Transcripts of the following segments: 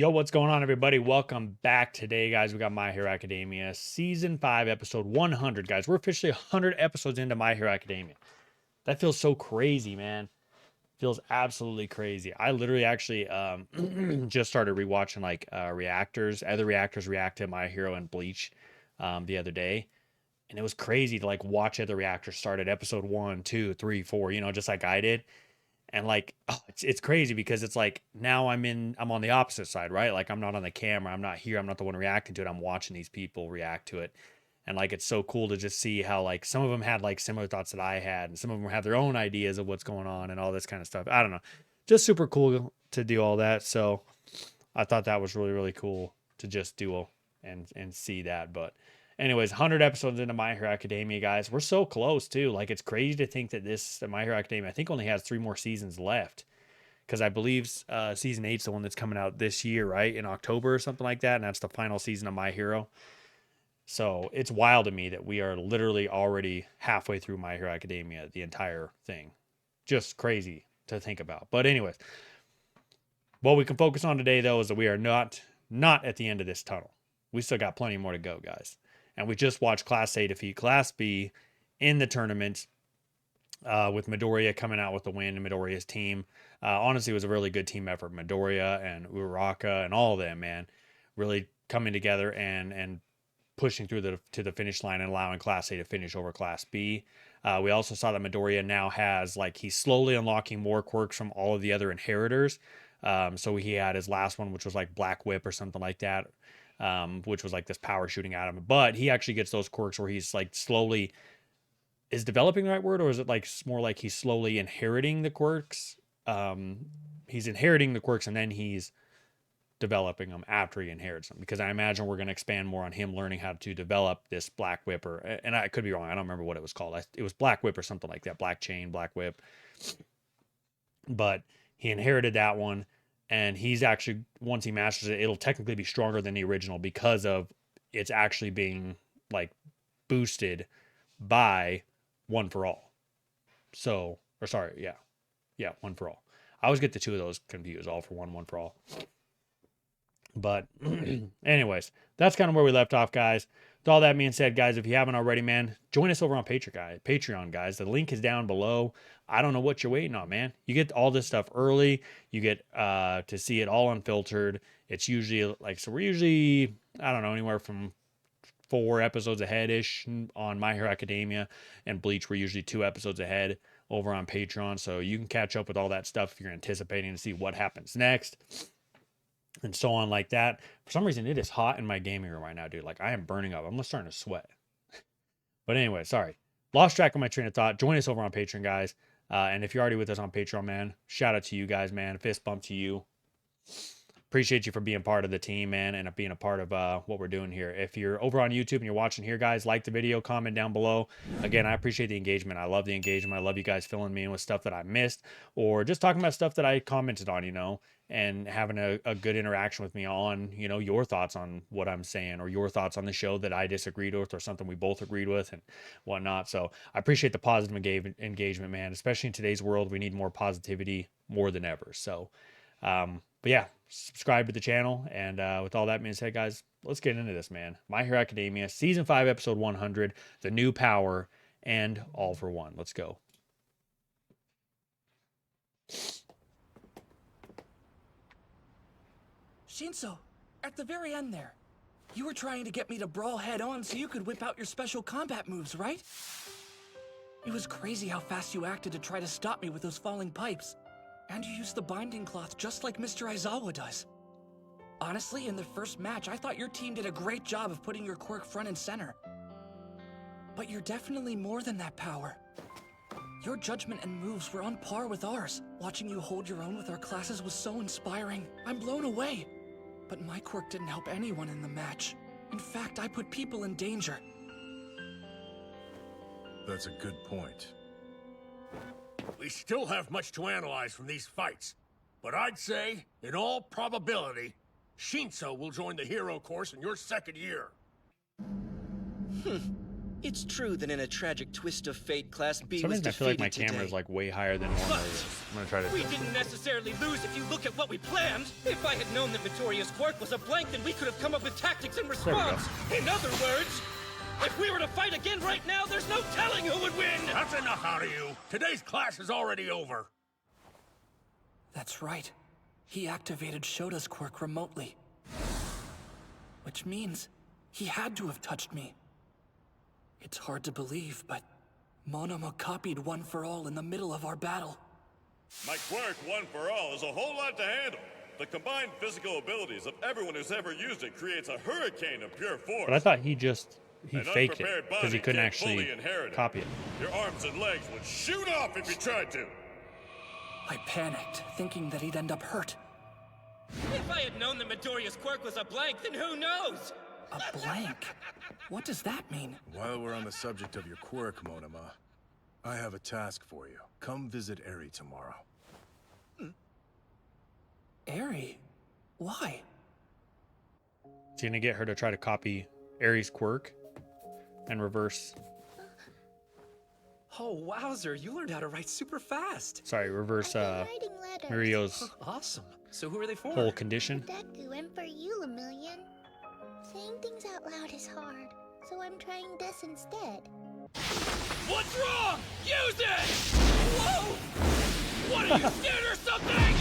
Yo, what's going on, everybody? Welcome back today, guys. We got My Hero Academia Season 5, Episode 100, guys. We're officially 100 episodes into My Hero Academia. That feels so crazy, man. Feels absolutely crazy. I literally actually just started rewatching other reactors react to My Hero and Bleach the other day. And it was crazy to like watch other reactors start at episode 1, 2, 3, 4, just like I did. And like, oh, it's crazy because it's like now I'm on the opposite side, right? Like I'm not on the camera, I'm not here, I'm not the one reacting to it. I'm watching these people react to it. And like it's so cool to just see how like some of them had like similar thoughts that I had, and some of them have their own ideas of what's going on and all this kind of stuff. I don't know. Just super cool to do all that. So I thought that was really, really cool to just do and see that. But anyways, 100 episodes into My Hero Academia, guys. We're so close too. Like it's crazy to think that this My Hero Academia, I think, only has 3 more seasons left. Because I believe season 8's the one that's coming out this year, right? In October or something like that. And that's the final season of My Hero. So it's wild to me that we are literally already halfway through My Hero Academia, the entire thing. Just crazy to think about. But anyways, what we can focus on today, though, is that we are not at the end of this tunnel. We still got plenty more to go, guys. And we just watched Class A defeat Class B in the tournament with Midoriya coming out with the win and Midoriya's team. Honestly, it was a really good team effort. Midoriya and Uraraka and all of them, man, really coming together and pushing through to the finish line and allowing Class A to finish over Class B. We also saw that Midoriya now has like he's slowly unlocking more quirks from all of the other inheritors. So he had his last one, which was like Black Whip or something like that, which was like this power shooting at him. But he actually gets those quirks where he's like slowly is developing the right word, or is it like more like he's slowly inheriting the quirks? He's inheriting the quirks and then he's developing them after he inherits them. Because I imagine we're going to expand more on him learning how to develop this Black Whip, and I could be wrong. I don't remember what it was called. It was Black Whip or something like that. Black Chain, Black Whip. But he inherited that one, and he's actually once he masters it, it'll technically be stronger than the original because of it's actually being like boosted by One for All. So, or sorry, yeah, One for All. I always get the two of those confused. All for One, One for All. But, anyways, that's kind of where we left off, guys. With all that being said, guys, if you haven't already, man, join us over on Patreon, guys. The link is down below. I don't know what you're waiting on, man. You get all this stuff early. You get to see it all unfiltered. It's usually like so. We're usually I don't know anywhere from 4 episodes ahead ish on My Hero Academia, and Bleach. We're usually 2 episodes ahead over on Patreon, so you can catch up with all that stuff if you're anticipating to see what happens next and so on like that. For some reason, it is hot in my gaming room right now, dude. Like I am burning up. I'm starting to sweat. But anyway, sorry. Lost track of my train of thought. Join us over on Patreon, guys. And if you're already with us on Patreon, man, shout out to you guys, man. Fist bump to you. Appreciate you for being part of the team, man, and being a part of what we're doing here. If you're over on YouTube and you're watching here, guys, like the video, comment down below. Again, I appreciate the engagement. I love the engagement. I love you guys filling me in with stuff that I missed or just talking about stuff that I commented on, and having a good interaction with me on, your thoughts on what I'm saying or your thoughts on the show that I disagreed with or something we both agreed with and whatnot. So I appreciate the positive engagement, man. Especially in today's world, we need more positivity more than ever. So, but yeah, subscribe to the channel. And with all that being said, guys, let's get into this, man. My Hero Academia, Season 5, Episode 100, The New Power, and All for One. Let's go. Shinso, at the very end there, you were trying to get me to brawl head on so you could whip out your special combat moves, right? It was crazy how fast you acted to try to stop me with those falling pipes. And you used the binding cloth just like Mr. Aizawa does. Honestly, in the first match, I thought your team did a great job of putting your quirk front and center. But you're definitely more than that power. Your judgment and moves were on par with ours. Watching you hold your own with our classes was so inspiring. I'm blown away. But my quirk didn't help anyone in the match. In fact, I put people in danger. That's a good point. We still have much to analyze from these fights, but I'd say, in all probability, Shinso will join the hero course in your second year. It's true that in a tragic twist of fate, Class B For some was reason, I feel like defeated my camera is today. like way higher than normal. I'm gonna try to. We didn't necessarily lose if you look at what we planned. If I had known that Vittoria's quirk was a blank, then we could have come up with tactics in we go. response. In other words, if we were to fight again right now, there's no telling who would win. That's enough out of you. Today's class is already over. That's right. He activated Shota's quirk remotely. Which means he had to have touched me. It's hard to believe, but Monoma copied One for All in the middle of our battle. My quirk, One for All, is a whole lot to handle. The combined physical abilities of everyone who's ever used it creates a hurricane of pure force. But I thought he An faked it unprepared because he body couldn't can't fully actually inherit it. copy it. Your arms and legs would shoot off if you tried to. I panicked, thinking that he'd end up hurt. If I had known that Midoriya's quirk was a blank, then who knows? A blank? What does that mean? While we're on the subject of your quirk, Monoma, I have a task for you. Come visit Eri tomorrow. Eri? Why? He's gonna get her to try to copy Aries' quirk and reverse. Oh, wowzer, you learned how to write super fast. Sorry, reverse I've been writing letters. Mario's Awesome. So who are they for? whole condition. Deku and for you, Lemillion. Saying things out loud is hard, so I'm trying this instead. What's wrong? Use it! Whoa! What are you scared or something?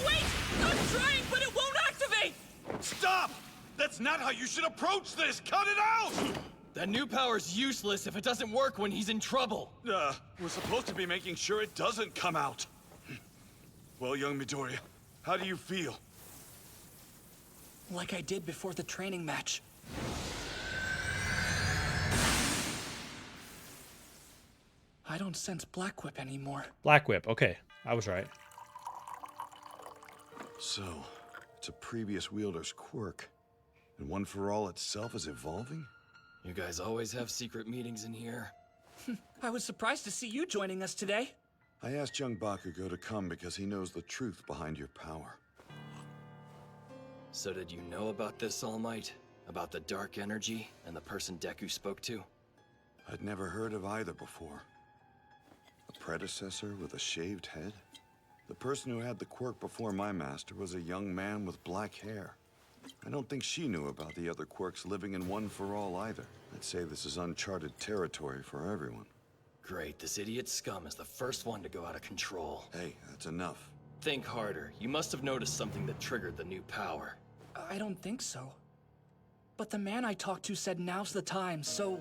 Wait! I'm trying, but it won't activate! Stop! That's not how you should approach this! Cut it out! That new power's useless if it doesn't work when he's in trouble. We're supposed to be making sure it doesn't come out. Well, young Midoriya, how do you feel? Like I did before the training match. I don't sense Black Whip anymore. Black Whip. Okay, I was right. So, it's a previous wielder's quirk. And One for All itself is evolving? You guys always have secret meetings in here. I was surprised to see you joining us today. I asked young Bakugo to come because he knows the truth behind your power. So did you know about this, All Might? About the dark energy and the person Deku spoke to? I'd never heard of either before. A predecessor with a shaved head? The person who had the quirk before my master was a young man with black hair. I don't think she knew about the other quirks living in One for All either. I'd say this is uncharted territory for everyone. Great, this idiot scum is the first one to go out of control. Hey, that's enough. Think harder. You must have noticed something that triggered the new power. I don't think so. But the man I talked to said now's the time, so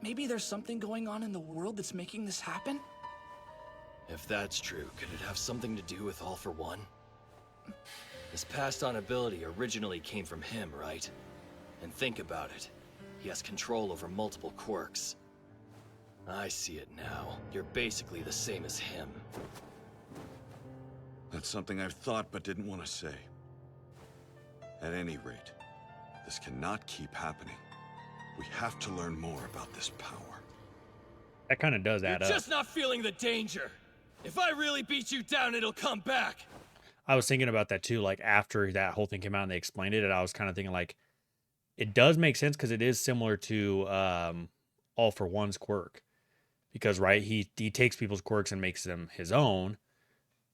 maybe there's something going on in the world that's making this happen? If that's true, could it have something to do with All for One? His passed-on ability originally came from him, right? And think about it. He has control over multiple quirks. I see it now. You're basically the same as him. That's something I've thought but didn't want to say. At any rate, this cannot keep happening. We have to learn more about this power. That kind of does add You're up. just not feeling the danger. If I really beat you down, it'll come back. I was thinking about that too. Like after that whole thing came out and they explained it, and I was kind of thinking like, it does make sense because it is similar to All for One's quirk, because right he takes people's quirks and makes them his own,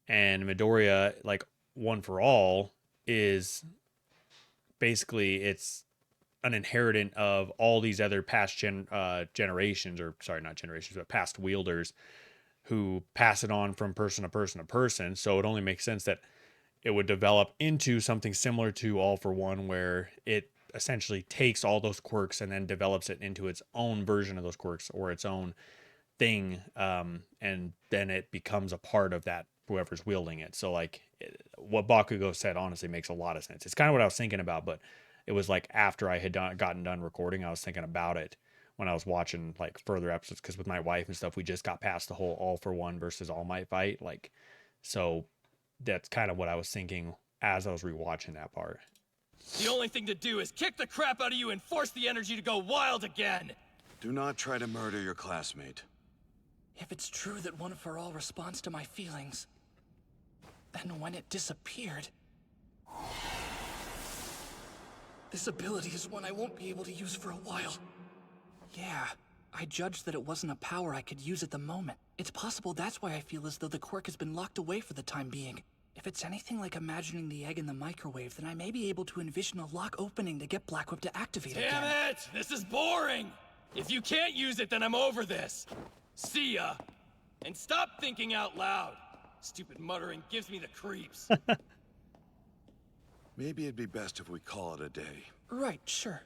and Midoriya, like One for All, is basically it's an inheritant of all these other past generations, or sorry, not generations, but past wielders who pass it on from person to person to person. So it only makes sense that it would develop into something similar to All for One, where it essentially takes all those quirks and then develops it into its own version of those quirks or its own thing, and then it becomes a part of that whoever's wielding it. So like what Bakugo said honestly makes a lot of sense. It's kind of what I was thinking about, but it was like after I had gotten done recording, I was thinking about it when I was watching like further episodes, because with my wife and stuff, we just got past the whole All for One versus All Might fight. Like, so that's kind of what I was thinking as I was rewatching that part. The only thing to do is kick the crap out of you and force the energy to go wild again. Do not try to murder your classmate. If it's true that One for All responds to my feelings, then when it disappeared, this ability is one I won't be able to use for a while. Yeah, I judged that it wasn't a power I could use at the moment. It's possible that's why I feel as though the quirk has been locked away for the time being. If it's anything like imagining the egg in the microwave, then I may be able to envision a lock opening to get Black Whip to activate again. Damn it! This is boring! If you can't use it, then I'm over this. See ya! And stop thinking out loud. Stupid muttering gives me the creeps. Maybe it'd be best if we call it a day. Right, sure.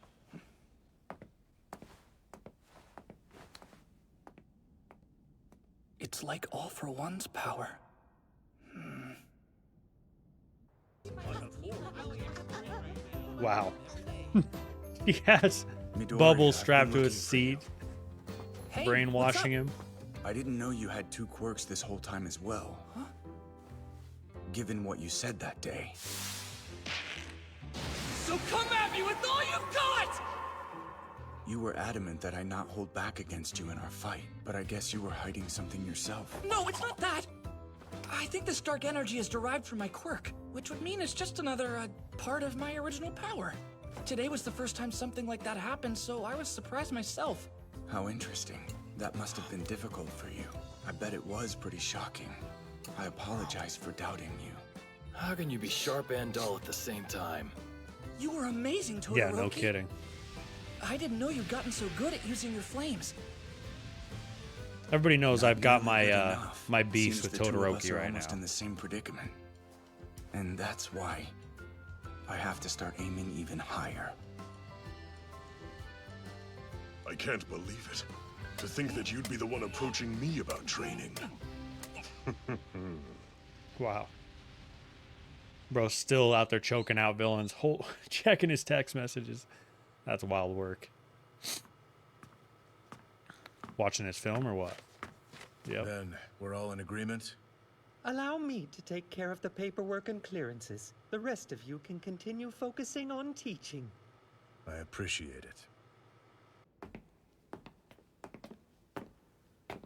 It's like All for One's power. Wow. He has Midoriya, Bubbles I've strapped been to his looking for seat, Hey, what's brainwashing up? him. I didn't know you had 2 quirks this whole time as well. Huh? Given what you said that day. So come at me with all you've got! You were adamant that I not hold back against you in our fight, but I guess you were hiding something yourself. No, it's not that! I think this dark energy is derived from my quirk, which would mean it's just another, part of my original power. Today was the first time something like that happened, so I was surprised myself. How interesting. That must have been difficult for you. I bet it was pretty shocking. I apologize for doubting you. How can you be sharp and dull at the same time? You were amazing, Todoroki. Yeah, no kidding. I didn't know you'd gotten so good at using your flames. Everybody knows I've got Nearly good my enough. my beef Seems with the two of us Todoroki are right almost now. in the same predicament. And that's why I have to start aiming even higher. I can't believe it. To think that you'd be the one approaching me about training. Wow. Bro, still out there choking out villains, checking his text messages. That's wild work. Watching this film or what? Yep. Then we're all in agreement? Allow me to take care of the paperwork and clearances. The rest of you can continue focusing on teaching. I appreciate it.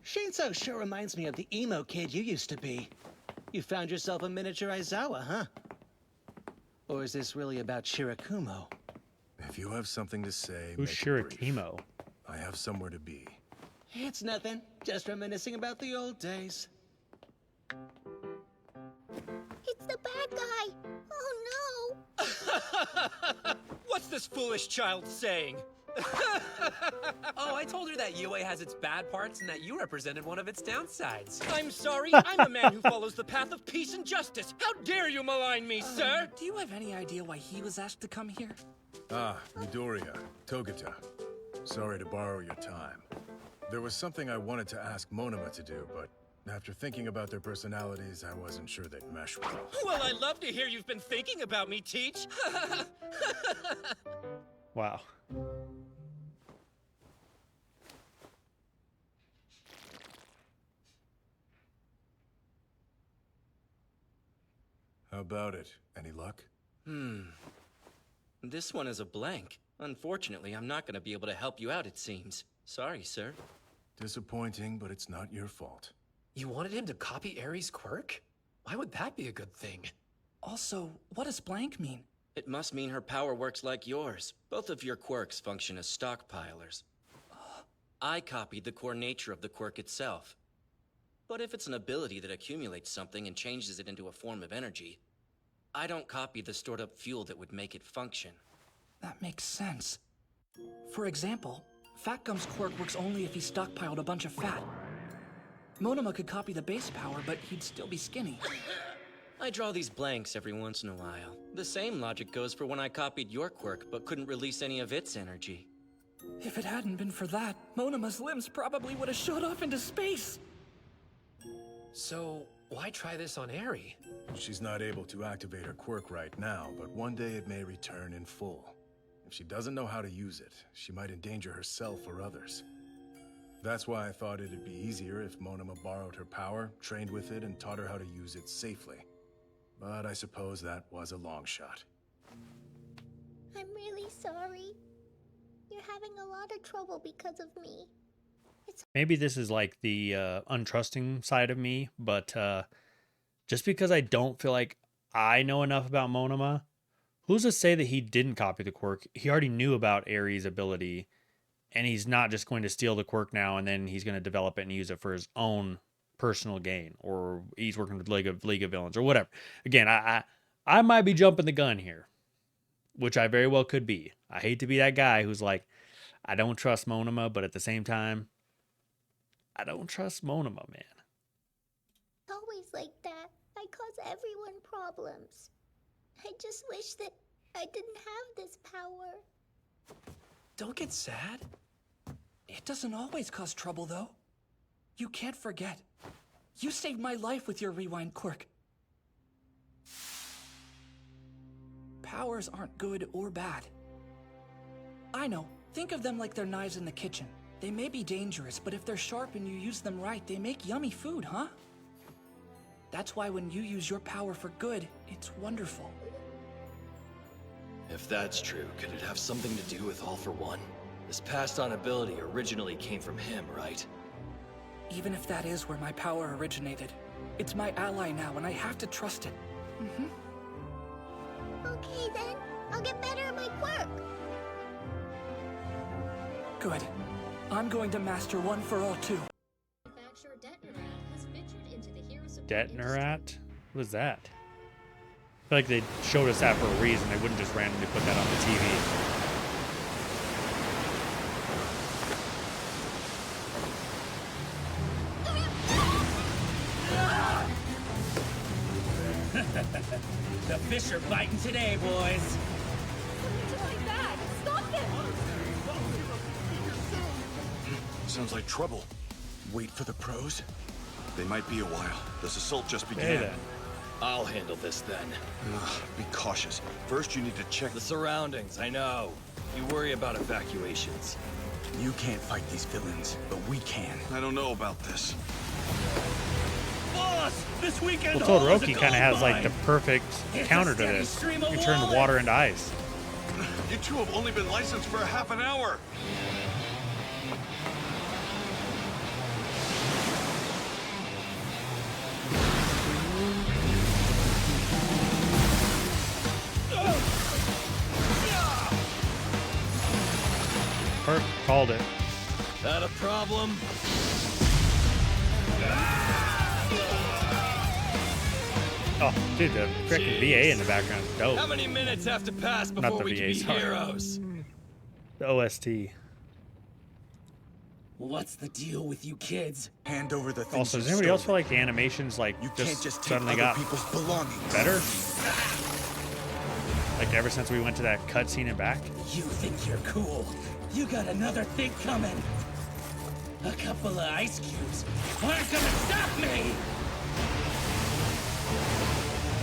Shinso sure reminds me of the emo kid you used to be. You found yourself a miniature Aizawa, huh? Or is this really about Shirakumo? If you have something to say, Who's make it brief. Shirakimo? I have somewhere to be. It's nothing. Just reminiscing about the old days. It's the bad guy. Oh no. What's this foolish child saying? Oh, I told her that UA has its bad parts and that you represented one of its downsides. I'm sorry, I'm a man who follows the path of peace and justice. How dare you malign me, sir? Do you have any idea why he was asked to come here? Ah, Midoriya, Togata. Sorry to borrow your time. There was something I wanted to ask Monoma to do, but after thinking about their personalities, I wasn't sure they'd mesh well. Well, I love to hear you've been thinking about me, Teach. Wow. How about it? Any luck? This one is a blank. Unfortunately, I'm not going to be able to help you out, it seems. Sorry, sir. Disappointing, but it's not your fault. You wanted him to copy Ares' quirk? Why would that be a good thing? Also, what does blank mean? It must mean her power works like yours. Both of your quirks function as stockpilers. I copied the core nature of the quirk itself. But if it's an ability that accumulates something and changes it into a form of energy, I don't copy the stored up fuel that would make it function. That makes sense. For example, Fat Gum's quirk works only if he stockpiled a bunch of fat. Monoma could copy the base power, but he'd still be skinny. I draw these blanks every once in a while. The same logic goes for when I copied your quirk but couldn't release any of its energy. If it hadn't been for that, Monoma's limbs probably would have shot off into space. So, why try this on Eri? She's not able to activate her quirk right now, but one day it may return in full. If she doesn't know how to use it, she might endanger herself or others. That's why I thought it'd be easier if Monoma borrowed her power, trained with it, and taught her how to use it safely. But I suppose that was a long shot. I'm really sorry. You're having a lot of trouble because of me. Maybe this is like the untrusting side of me, but just because I don't feel like I know enough about Monoma, who's to say that he didn't copy the quirk? He already knew about Ares' ability, and he's not just going to steal the quirk now and then he's going to develop it and use it for his own personal gain, or he's working with League of Villains or whatever. Again, I might be jumping the gun here, which I very well could be. I hate to be that guy who's like, I don't trust Monoma, but at the same time, I don't trust Monoma, man. Always like that. I cause everyone problems. I just wish that I didn't have this power. Don't get sad. It doesn't always cause trouble, though. You can't forget. You saved my life with your rewind quirk. Powers aren't good or bad. I know. Think of them like they're knives in the kitchen. They may be dangerous, but if they're sharp and you use them right, they make yummy food, huh? That's why when you use your power for good, it's wonderful. If that's true, could it have something to do with All for One? This passed-on ability originally came from him, right? Even if that is where my power originated, it's my ally now, and I have to trust it. Okay then, I'll get better at my quirk. Good. I'm going to master One for All too. Detnerat? What is that? I feel like they showed us that for a reason. They wouldn't just randomly put that on the TV. The fish are biting today, boys. Sounds like trouble. Wait for the pros? They might be a while. This assault just Hey began. then. I'll handle this then. Be cautious. First, you need to check The surroundings, I know. You worry about evacuations. You can't fight these villains, but we can. I don't know about this. Boss, this weekend Well, haul is a Todoroki kind of has like the goldmine. perfect It's a counter to steady this. stream of You turn wallet. water into ice. You two have only been licensed for a half an hour. Called it. That a problem? Oh, dude, the freaking VA in the background is dope. How many minutes have to pass Not before the we can VA, be sorry. heroes? The OST. What's the deal with you kids? Hand over the things Also, you does anybody else feel stolen. like the animations like You just, can't just take suddenly other got people's belongings. better? Like ever since we went to that cutscene and back? You think you're cool. You got another thing coming. A couple of ice cubes aren't gonna stop me!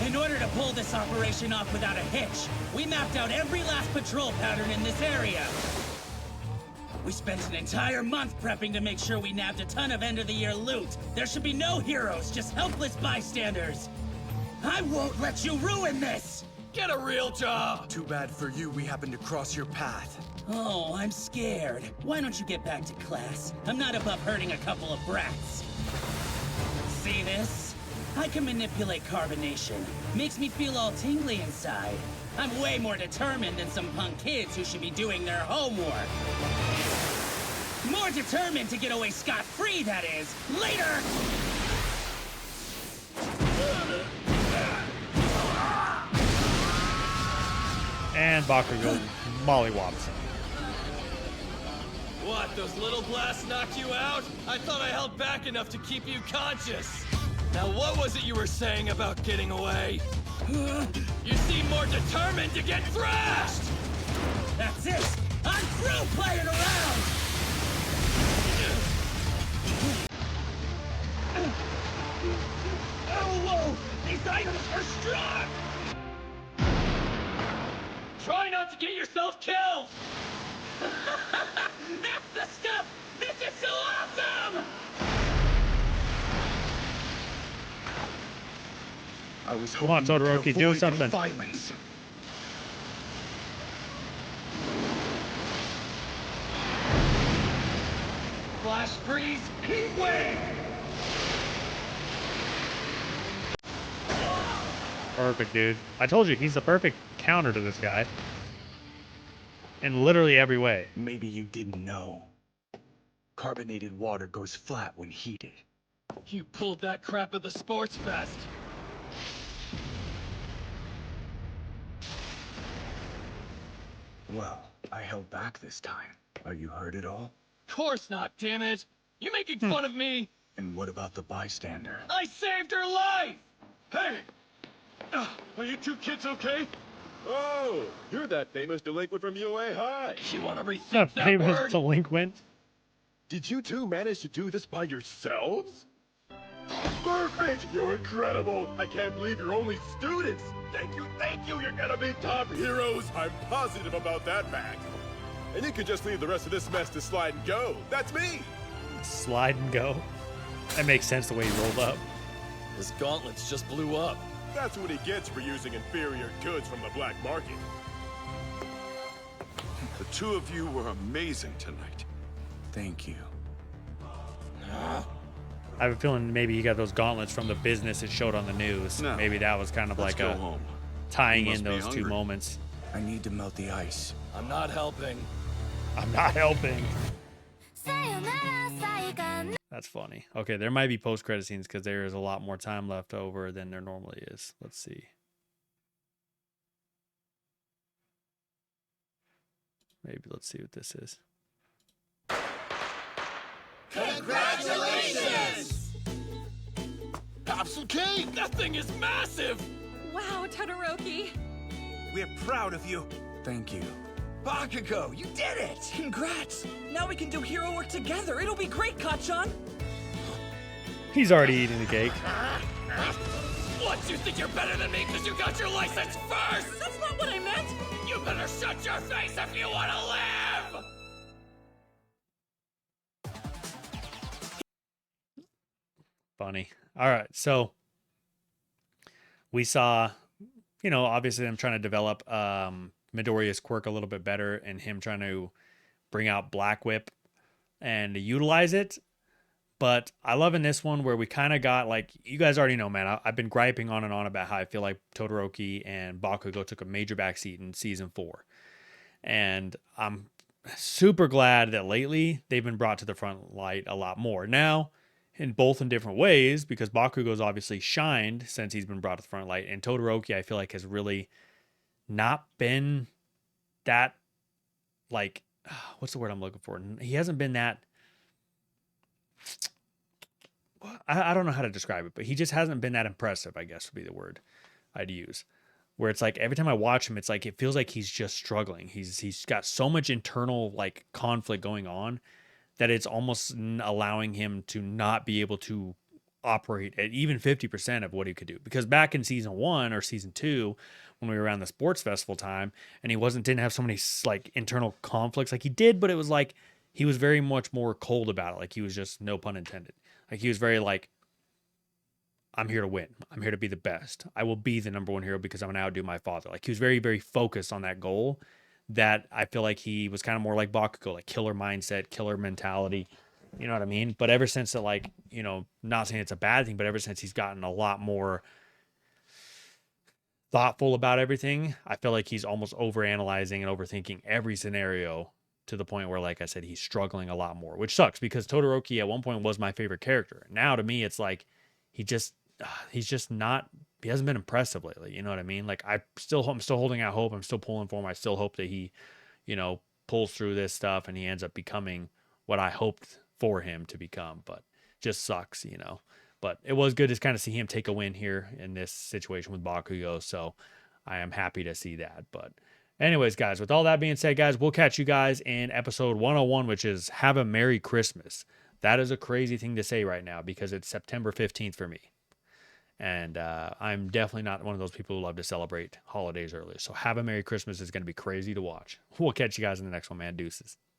In order to pull this operation off without a hitch, we mapped out every last patrol pattern in this area. We spent an entire month prepping to make sure we nabbed a ton of end-of-the-year loot. There should be no heroes, just helpless bystanders. I won't let you ruin this! Get a real job! Too bad for you we happened to cross your path. Oh, I'm scared. Why don't you get back to class? I'm not above hurting a couple of brats. See this? I can manipulate carbonation. Makes me feel all tingly inside. I'm way more determined than some punk kids who should be doing their homework. More determined to get away scot-free, that is. Later! And Bakugo mollywops. What, those little blasts knock you out? I thought I held back enough to keep you conscious. Now what was it you were saying about getting away? You seem more determined to get thrashed! That's it! I'm through playing around! Oh, whoa! These items are strong! Try not to get yourself killed! That's the stuff! This is so awesome! I was Come on, hoping Todoroki, to do avoid something. Violence. Flash freeze, heat wave! Perfect, dude. I told you, he's the perfect counter to this guy. in literally every way. Maybe you didn't know. Carbonated water goes flat when heated. You pulled that crap at the sports fest. Well, I held back this time. Are you hurt at all? Of course not, damn it. You making fun of me? And what about the bystander? I saved her life! Hey! Are you two kids okay? Oh, you're that famous delinquent from UA High. You want to The rethink that famous word? delinquent. Did you two manage to do this by yourselves? Perfect! You're incredible! I can't believe you're only students! Thank you! You're gonna be top heroes! I'm positive about that fact. And you can just leave the rest of this mess to slide and go. That's me! Slide and go. That makes sense the way he rolled up. His gauntlets just blew up. That's what he gets for using inferior goods from the black market. The two of you were amazing tonight. Thank you. I have a feeling maybe he got those gauntlets from the business it showed on the news. No. Maybe that was kind of Let's like go a home. tying You in must be those two hungry. moments. I need to melt the ice. I'm not helping. I'm not helping. That's funny. Okay, there might be post-credit scenes because there is a lot more time left over than there normally is. Let's see. Maybe let's see what this is. Congratulations! Have some cake! That thing is massive! Wow, Todoroki. We're proud of you. Thank you. Bakugo, you did it! Congrats! Now we can do hero work together. It'll be great, Kacchan. He's already eating the cake. What, you think you're better than me because you got your license first? That's not what I meant. You better shut your face if you want to live! Funny. All right, so we saw, you know, obviously them trying to develop Midoriya's quirk a little bit better and him trying to bring out Black Whip and utilize it. But I love in this one where we kind of got, like, you guys already know, man, I've been griping on and on about how I feel like Todoroki and Bakugo took a major backseat in season 4. And I'm super glad that lately they've been brought to the front light a lot more. Now, in different ways, because Bakugo's obviously shined since he's been brought to the front light, and Todoroki, I feel like, has really not been that, like, what's the word I'm looking for? He hasn't been that, I don't know how to describe it, but he just hasn't been that impressive, I guess would be the word I'd use. Where it's like every time I watch him, it's like it feels like he's just struggling. He's got so much internal, like, conflict going on that it's almost allowing him to not be able to operate at even 50% of what he could do. Because back in season 1 or season 2, when we were around the sports festival time, and he didn't have so many, like, internal conflicts, like he did, but it was like he was very much more cold about it. Like he was just, no pun intended. Like he was very like, I'm here to win. I'm here to be the best. I will be the number one hero because I'm going to outdo my father. Like he was very, very focused on that goal, that I feel like he was kind of more like Bakugo, like killer mindset, killer mentality. You know what I mean? But ever since that, like, you know, not saying it's a bad thing, but ever since he's gotten a lot more thoughtful about everything, I feel like he's almost overanalyzing and overthinking every scenario to the point where, like I said, he's struggling a lot more, which sucks because Todoroki at one point was my favorite character. Now to me, it's like he's just not, he hasn't been impressive lately. You know what I mean? Like I'm still holding out hope. I'm still pulling for him. I still hope that he, you know, pulls through this stuff and he ends up becoming what I hoped for him to become, but just sucks, you know. But it was good to kind of see him take a win here in this situation with Bakugo, so I am happy to see that. But anyways, guys, with all that being said, guys, we'll catch you guys in episode 101, which is Have a Merry Christmas. That is a crazy thing to say right now because it's September 15th for me. And I'm definitely not one of those people who love to celebrate holidays early. So Have a Merry Christmas is going to be crazy to watch. We'll catch you guys in the next one, man. Deuces.